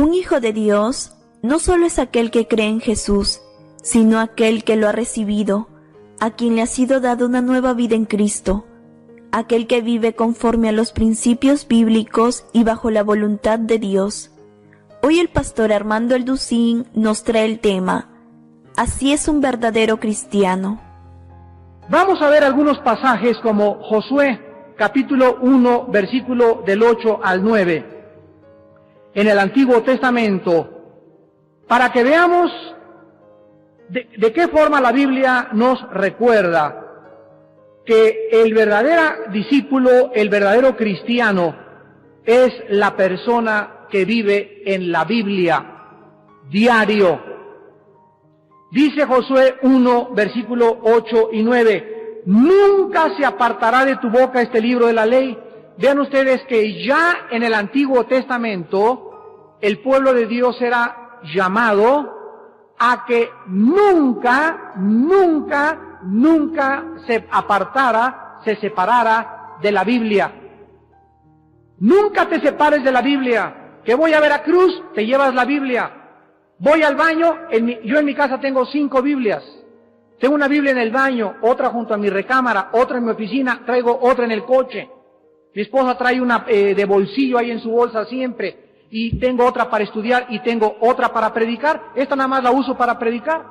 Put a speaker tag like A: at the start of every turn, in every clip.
A: Un hijo de Dios no solo es aquel que cree en Jesús, sino aquel que lo ha recibido, a quien le ha sido dada una nueva vida en Cristo, aquel que vive conforme a los principios bíblicos y bajo la voluntad de Dios. Hoy el pastor Armando Alducín nos trae el tema: así es un verdadero cristiano.
B: Vamos a ver algunos pasajes como Josué, capítulo 1, versículo del 8 al 9, en el Antiguo Testamento, para que veamos de qué forma la Biblia nos recuerda que el verdadero discípulo, el verdadero cristiano, es la persona que vive en la Biblia diario. Dice Josué 1, versículo 8 y 9, nunca se apartará de tu boca este libro de la ley. Vean ustedes que ya en el Antiguo Testamento el pueblo de Dios era llamado a que nunca se apartara, se separara de la Biblia. Nunca te separes de la Biblia. Que voy a Veracruz, te llevas la Biblia. Voy al baño, yo en mi casa tengo 5 Biblias. Tengo una Biblia en el baño, otra junto a mi recámara, otra en mi oficina, traigo otra en el coche. Mi esposa trae una de bolsillo ahí en su bolsa siempre. Y tengo otra para estudiar y tengo otra para predicar. Esta nada más la uso para predicar.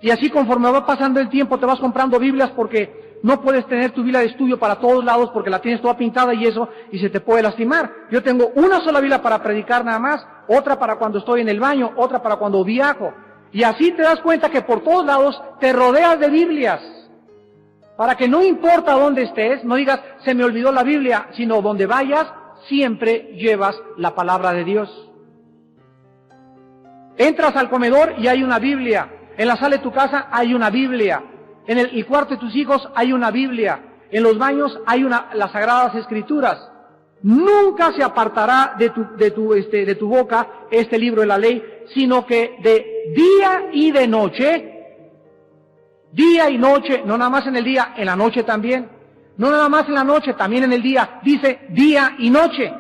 B: Y así conforme va pasando el tiempo te vas comprando Biblias porque no puedes tener tu Biblia de estudio para todos lados porque la tienes toda pintada y eso, y se te puede lastimar. Yo tengo una sola Biblia para predicar nada más, otra para cuando estoy en el baño, otra para cuando viajo. Y así te das cuenta que por todos lados te rodeas de Biblias. Para que no importa dónde estés, no digas, se me olvidó la Biblia, sino donde vayas, siempre llevas la palabra de Dios. Entras al comedor y hay una Biblia. En la sala de tu casa hay una Biblia. En el cuarto de tus hijos hay una Biblia. En los baños hay las Sagradas Escrituras. Nunca se apartará de tu boca este libro de la ley, sino que de día y de noche, no nada más en el día, en la noche también. No nada más en la noche, también en el día. Dice día y noche.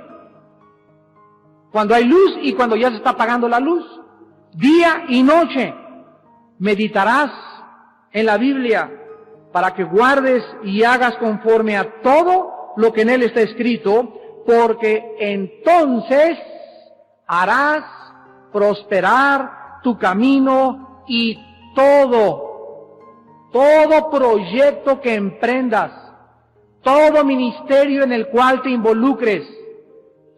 B: Cuando hay luz y cuando ya se está apagando la luz. Día y noche meditarás en la Biblia para que guardes y hagas conforme a todo lo que en él está escrito, porque entonces harás prosperar tu camino y todo proyecto que emprendas, todo ministerio en el cual te involucres,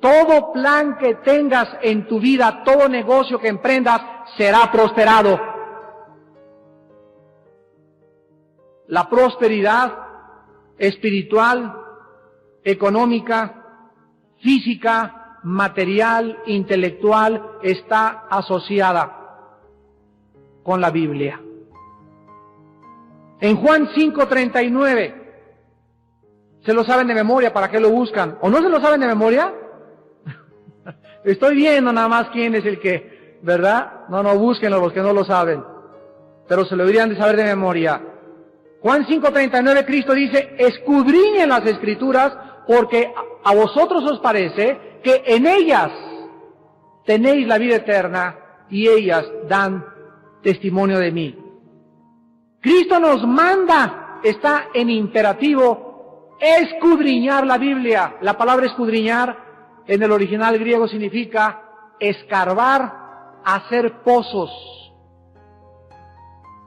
B: todo plan que tengas en tu vida, todo negocio que emprendas, será prosperado. La prosperidad espiritual, económica, física, material, intelectual, está asociada con la Biblia. En Juan 5:39, ¿se lo saben de memoria? ¿Para qué lo buscan? ¿O no se lo saben de memoria? Estoy viendo nada más quién es el que, ¿verdad? No, búsquenlo los que no lo saben. Pero se lo deberían de saber de memoria. Juan 5:39, Cristo dice, escudriñen las Escrituras, porque a vosotros os parece que en ellas tenéis la vida eterna, y ellas dan testimonio de mí. Cristo nos manda, está en imperativo, escudriñar la Biblia. La palabra escudriñar en el original griego significa escarbar, hacer pozos.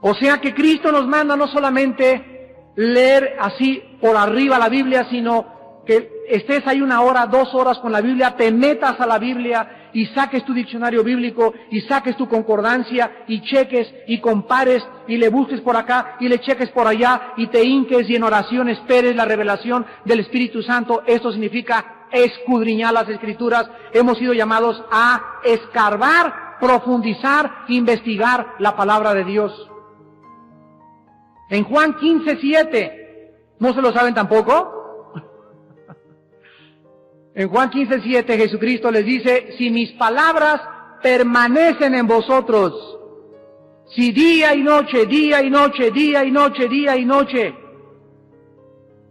B: O sea que Cristo nos manda no solamente leer así por arriba la Biblia, sino que estés ahí 1 hora, 2 horas con la Biblia, te metas a la Biblia y saques tu diccionario bíblico y saques tu concordancia y cheques y compares y le busques por acá y le cheques por allá y te hinques y en oración esperes la revelación del Espíritu Santo. Esto significa escudriñar las Escrituras. Hemos sido llamados a escarbar, profundizar, investigar la palabra de Dios. En Juan 15:7, ¿no se lo saben tampoco? En Juan 15:7 Jesucristo les dice, si mis palabras permanecen en vosotros, si día y noche, día y noche, día y noche, día y noche,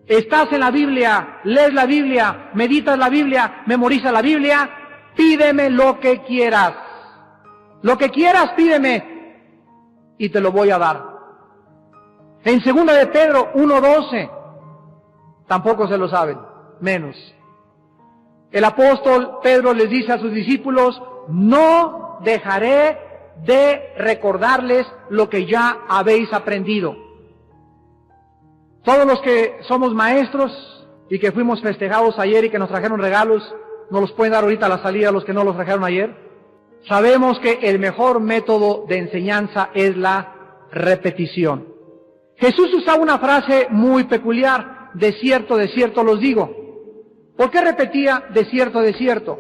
B: estás en la Biblia, lees la Biblia, meditas la Biblia, memorizas la Biblia, pídeme lo que quieras. Lo que quieras, pídeme, y te lo voy a dar. En 2 de Pedro 1:12, tampoco se lo saben, menos. El apóstol Pedro les dice a sus discípulos, no dejaré de recordarles lo que ya habéis aprendido. Todos los que somos maestros y que fuimos festejados ayer y que nos trajeron regalos, nos los pueden dar ahorita a la salida los que no los trajeron ayer. Sabemos que el mejor método de enseñanza es la repetición. Jesús usaba una frase muy peculiar, de cierto los digo. ¿Por qué repetía de cierto?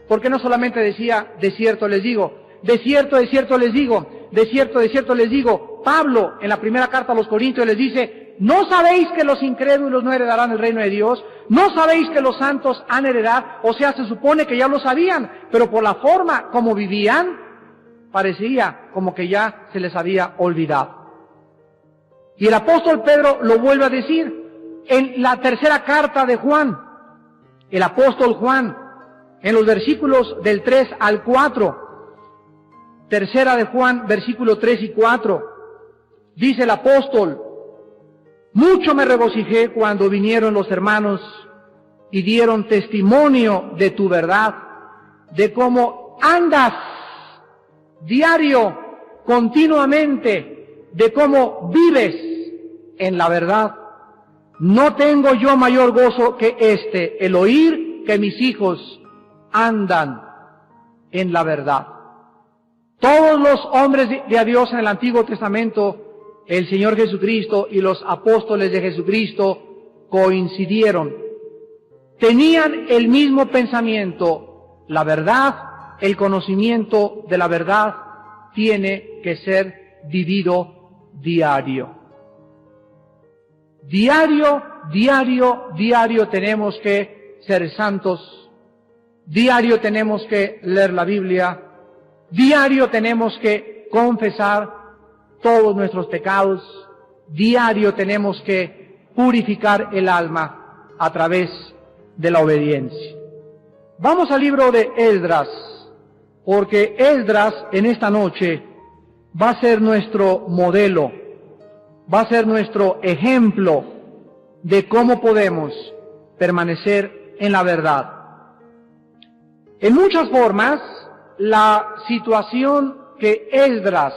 B: Porque no solamente decía de cierto les digo, de cierto les digo, de cierto les digo. Pablo en la primera carta a los Corintios les dice, ¿no sabéis que los incrédulos no heredarán el reino de Dios? ¿No sabéis que los santos han heredado? O sea, se supone que ya lo sabían, pero por la forma como vivían, parecía como que ya se les había olvidado. Y el apóstol Pedro lo vuelve a decir en la tercera carta de Juan. El apóstol Juan, en los versículos del 3 al 4, tercera de Juan, versículos 3 y 4, dice el apóstol, mucho me regocijé cuando vinieron los hermanos y dieron testimonio de tu verdad, de cómo andas diario, continuamente, de cómo vives en la verdad. No tengo yo mayor gozo que el oír que mis hijos andan en la verdad. Todos los hombres de Dios en el Antiguo Testamento, el Señor Jesucristo y los apóstoles de Jesucristo coincidieron. Tenían el mismo pensamiento. La verdad, el conocimiento de la verdad tiene que ser vivido diario. Diario tenemos que ser santos. Diario tenemos que leer la Biblia. Diario tenemos que confesar todos nuestros pecados. Diario tenemos que purificar el alma a través de la obediencia. Vamos al libro de Esdras, porque Esdras en esta noche va a ser nuestro modelo, va a ser nuestro ejemplo de cómo podemos permanecer en la verdad. En muchas formas, la situación que Esdras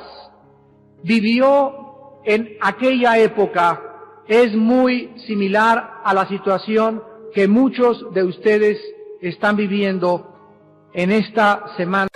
B: vivió en aquella época es muy similar a la situación que muchos de ustedes están viviendo en esta semana.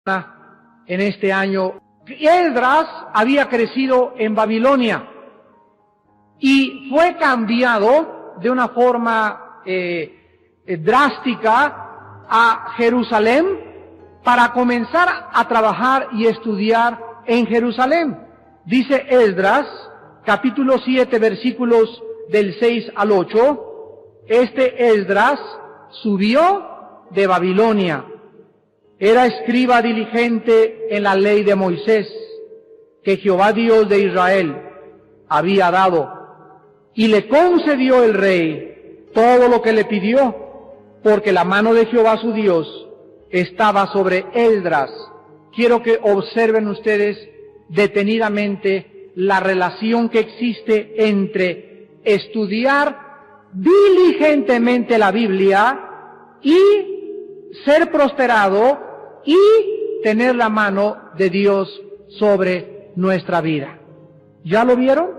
B: en este año. Esdras había crecido en Babilonia y fue cambiado de una forma drástica a Jerusalén para comenzar a trabajar y estudiar en Jerusalén. Dice Esdras, capítulo 7, versículos del 6 al 8, Esdras subió de Babilonia. Era escriba diligente en la ley de Moisés, que Jehová Dios de Israel había dado, y le concedió el rey todo lo que le pidió, porque la mano de Jehová su Dios estaba sobre Esdras. Quiero que observen ustedes detenidamente la relación que existe entre estudiar diligentemente la Biblia y ser prosperado y tener la mano de Dios sobre nuestra vida. ¿Ya lo vieron?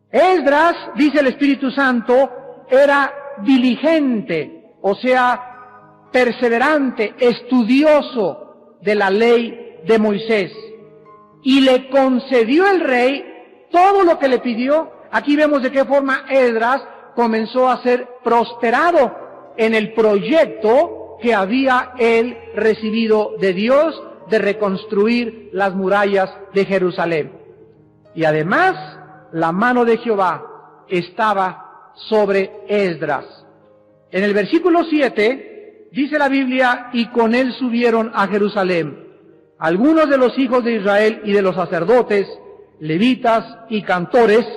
B: Esdras, dice el Espíritu Santo, era diligente, o sea, perseverante, estudioso de la ley de Moisés. Y le concedió el rey todo lo que le pidió. Aquí vemos de qué forma Esdras comenzó a ser prosperado en el proyecto que había él recibido de Dios de reconstruir las murallas de Jerusalén. Y además, la mano de Jehová estaba sobre Esdras. En el versículo 7, dice la Biblia, y con él subieron a Jerusalén algunos de los hijos de Israel y de los sacerdotes, levitas y cantores,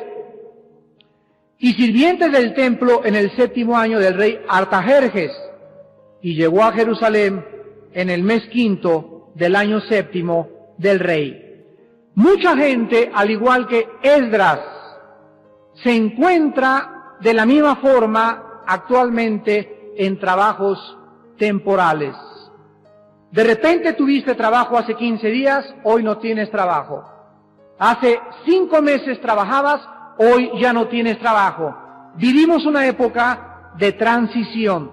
B: y sirvientes del templo en el 7º año del rey Artajerjes, y llegó a Jerusalén en el mes 5 del año 7 del rey. Mucha gente, al igual que Esdras, se encuentra de la misma forma actualmente en trabajos temporales. De repente tuviste trabajo hace 15 días, hoy no tienes trabajo. Hace 5 meses trabajabas, hoy ya no tienes trabajo. Vivimos una época de transición,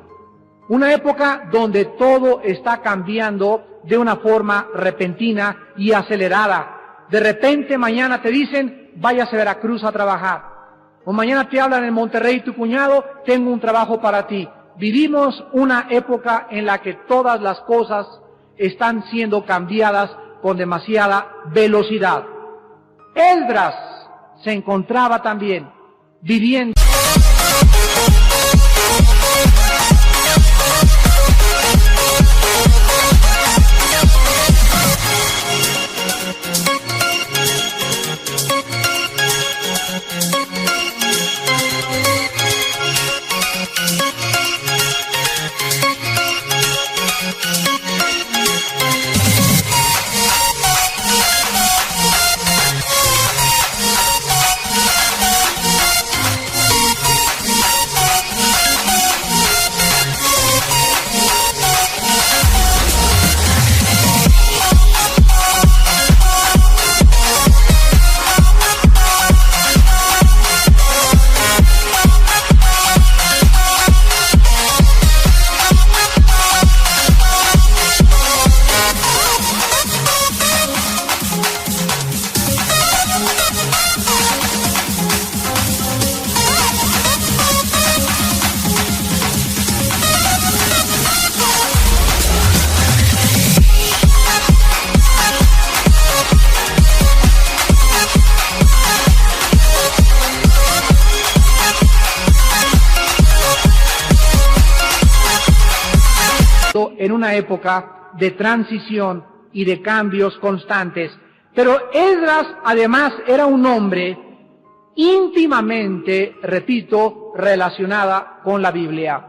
B: una época donde todo está cambiando de una forma repentina y acelerada. De repente mañana te dicen, váyase a Veracruz a trabajar. O mañana te hablan en Monterrey, tu cuñado, tengo un trabajo para ti. Vivimos una época en la que todas las cosas están siendo cambiadas con demasiada velocidad. Esdras se encontraba también viviendo en una época de transición y de cambios constantes. Pero Esdras, además, era un hombre íntimamente, repito, relacionada con la Biblia.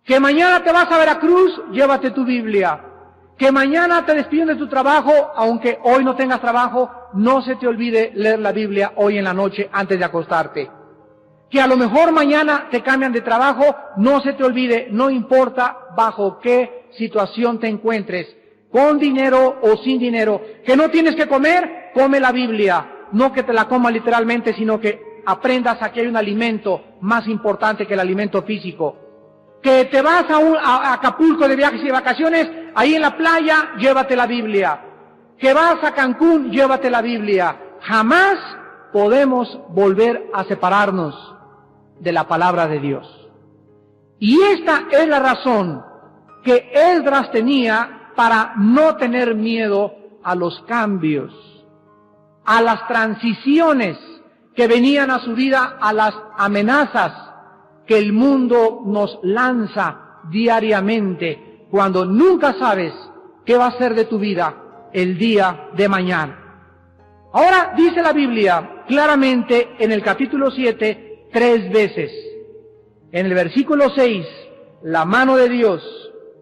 B: Que mañana te vas a Veracruz, llévate tu Biblia. Que mañana te despiden de tu trabajo, aunque hoy no tengas trabajo, no se te olvide leer la Biblia hoy en la noche antes de acostarte. Que a lo mejor mañana te cambian de trabajo, no se te olvide, no importa bajo qué situación te encuentres, con dinero o sin dinero, que no tienes que comer, come la Biblia, no que te la coma literalmente, sino que aprendas a que hay un alimento más importante que el alimento físico. Que te vas a Acapulco de viajes y vacaciones, ahí en la playa, llévate la Biblia. Que vas a Cancún, llévate la Biblia. Jamás podemos volver a separarnos de la palabra de Dios. Y esta es la razón que Esdras tenía para no tener miedo a los cambios, a las transiciones que venían a su vida, a las amenazas que el mundo nos lanza diariamente, cuando nunca sabes qué va a ser de tu vida el día de mañana. Ahora dice la Biblia claramente en el capítulo 7, 3 veces. En el versículo 6, la mano de Dios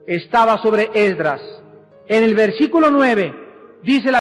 B: estaba sobre Esdras. En el versículo 9, dice la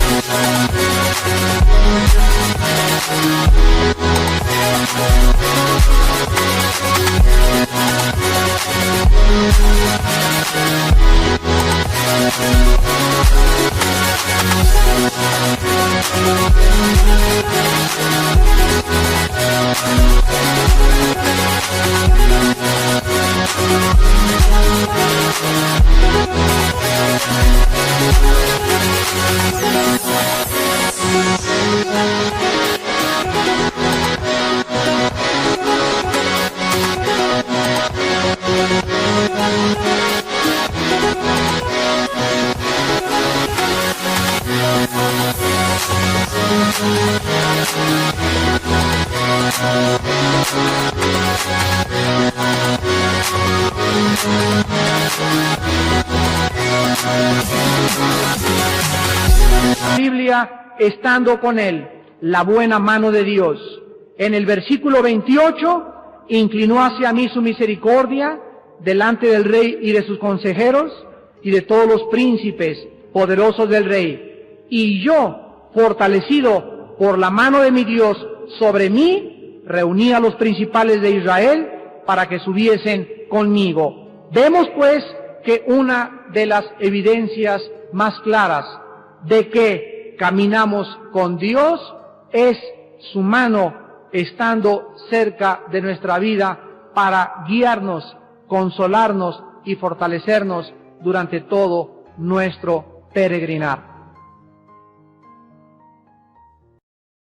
B: Biblia, estando con él, la buena mano de Dios. En el versículo 28, inclinó hacia mí su misericordia delante del rey y de sus consejeros y de todos los príncipes poderosos del rey. Y yo, fortalecido por la mano de mi Dios sobre mí, reuní a los principales de Israel para que subiesen conmigo. Vemos pues que una de las evidencias más claras de que caminamos con Dios es su mano estando cerca de nuestra vida para guiarnos, consolarnos y fortalecernos durante todo nuestro peregrinar.